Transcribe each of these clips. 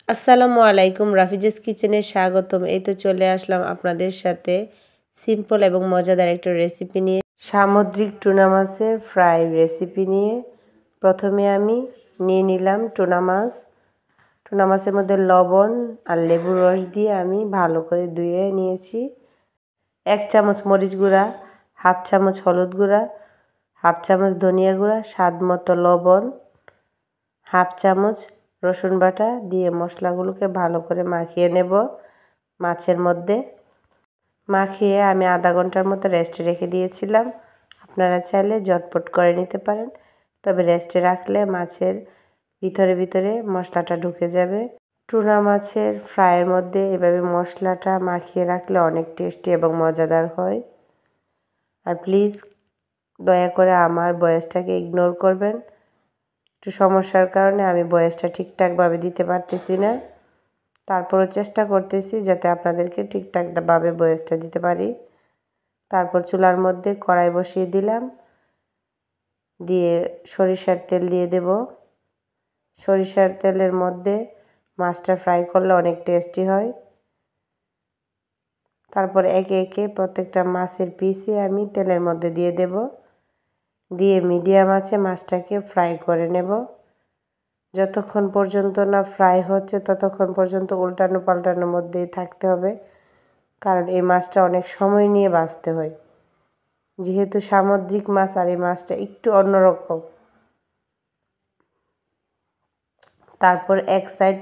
আসসালামু আলাইকুম, রাফিজেস কিচেনে স্বাগতম। এই তো চলে আসলাম আপনাদের সাথে সিম্পল এবং মজাদার একটা রেসিপি নিয়ে, সামুদ্রিক টুনা মাছের ফ্রাই রেসিপি নিয়ে। প্রথমে আমি নিয়ে নিলাম টুনা মাছ। টুনা মাছের মধ্যে লবণ আর লেবুর রস দিয়ে আমি ভালো করে ধুয়ে নিয়েছি। 1 চামচ মরিচ গুঁড়া, 1/2 চামচ হলুদ গুঁড়া, 1/2 চামচ ধনিয়া গুঁড়া, স্বাদ মতো লবণ, 1/2 চামচ রসুন বাটা দিয়ে মশলাগুলোকে ভালো করে মাখিয়ে নেব মাছের মধ্যে। মাখিয়ে আমি আধা ঘন্টার মতো রেস্টে রেখে দিয়েছিলাম। আপনারা চাইলে ঝটপট করে নিতে পারেন, তবে রেস্টে রাখলে মাছের ভিতরে ভিতরে মশলাটা ঢুকে যাবে। টুনা মাছের ফ্রাইয়ের মধ্যে এভাবে মশলাটা মাখিয়ে রাখলে অনেক টেস্টি এবং মজাদার হয়। আর প্লিজ দয়া করে আমার ভয়েসটাকে ইগনোর করবেন। একটু সমস্যার কারণে আমি ভয়েসটা ঠিকঠাকভাবে দিতে পারতেছি না, তারপরও চেষ্টা করতেছি যাতে আপনাদেরকে ঠিকঠাকভাবে ভয়েসটা দিতে পারি। তারপর চুলার মধ্যে কড়াই বসিয়ে দিলাম, দিয়ে সরিষার তেল দিয়ে দেব। সরিষার তেলের মধ্যে মাছটা ফ্রাই করলে অনেক টেস্টি হয়। তারপর একে একে প্রত্যেকটা মাছের পিসই আমি তেলের মধ্যে দিয়ে দেব, দিয়ে মিডিয়াম আঁচে মাছটাকে ফ্রাই করে নেব। যতক্ষণ পর্যন্ত না ফ্রাই হচ্ছে ততক্ষণ পর্যন্ত উল্টানো পাল্টানোর মধ্যেই থাকতে হবে, কারণ এই মাছটা অনেক সময় নিয়ে ভাজতে হয়, যেহেতু সামুদ্রিক মাছ আর এই মাছটা একটু অন্যরকম। তারপর এক সাইড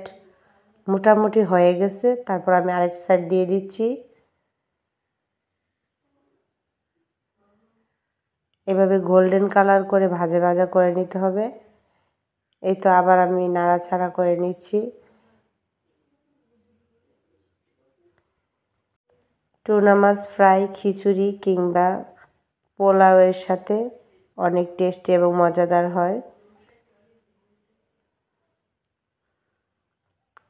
মোটামুটি হয়ে গেছে, তারপর আমি আরেক সাইড দিয়ে দিচ্ছি। এভাবে গোল্ডেন কালার করে ভাজা ভাজা করে নিতে হবে। এই তো আবার আমি নাড়াচাড়া করে নিচ্ছি। টুনা মাছ ফ্রাই খিচুড়ি কিংবা পোলাওয়ের সাথে অনেক টেস্টি এবং মজাদার হয়।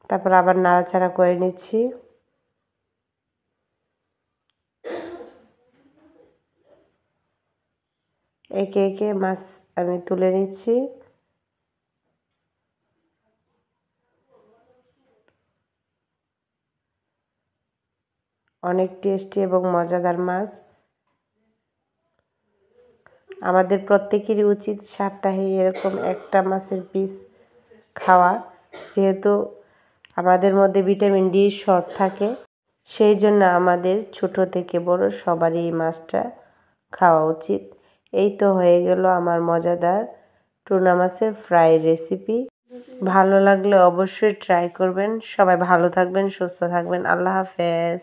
তারপর আবার নাড়াচাড়া করে নিচ্ছি। একে একে মাছ আমি তুলে নিচ্ছি। অনেক টেস্টি এবং মজাদার মাছ। আমাদের প্রত্যেকেরই উচিত সপ্তাহে এরকম একটা মাছের পিস খাওয়া, যেহেতু আমাদের মধ্যে ভিটামিন ডি শর্ট থাকে, সেই জন্য আমাদের ছোট থেকে বড় সবারই এই মাছটা খাওয়া উচিত। এই তো হয়ে গেল আমার মজাদার টুনা মাছের ফ্রাই রেসিপি। ভালো লাগলে অবশ্যই ট্রাই করবেন। সবাই ভালো থাকবেন, সুস্থ থাকবেন। আল্লাহ হাফেজ।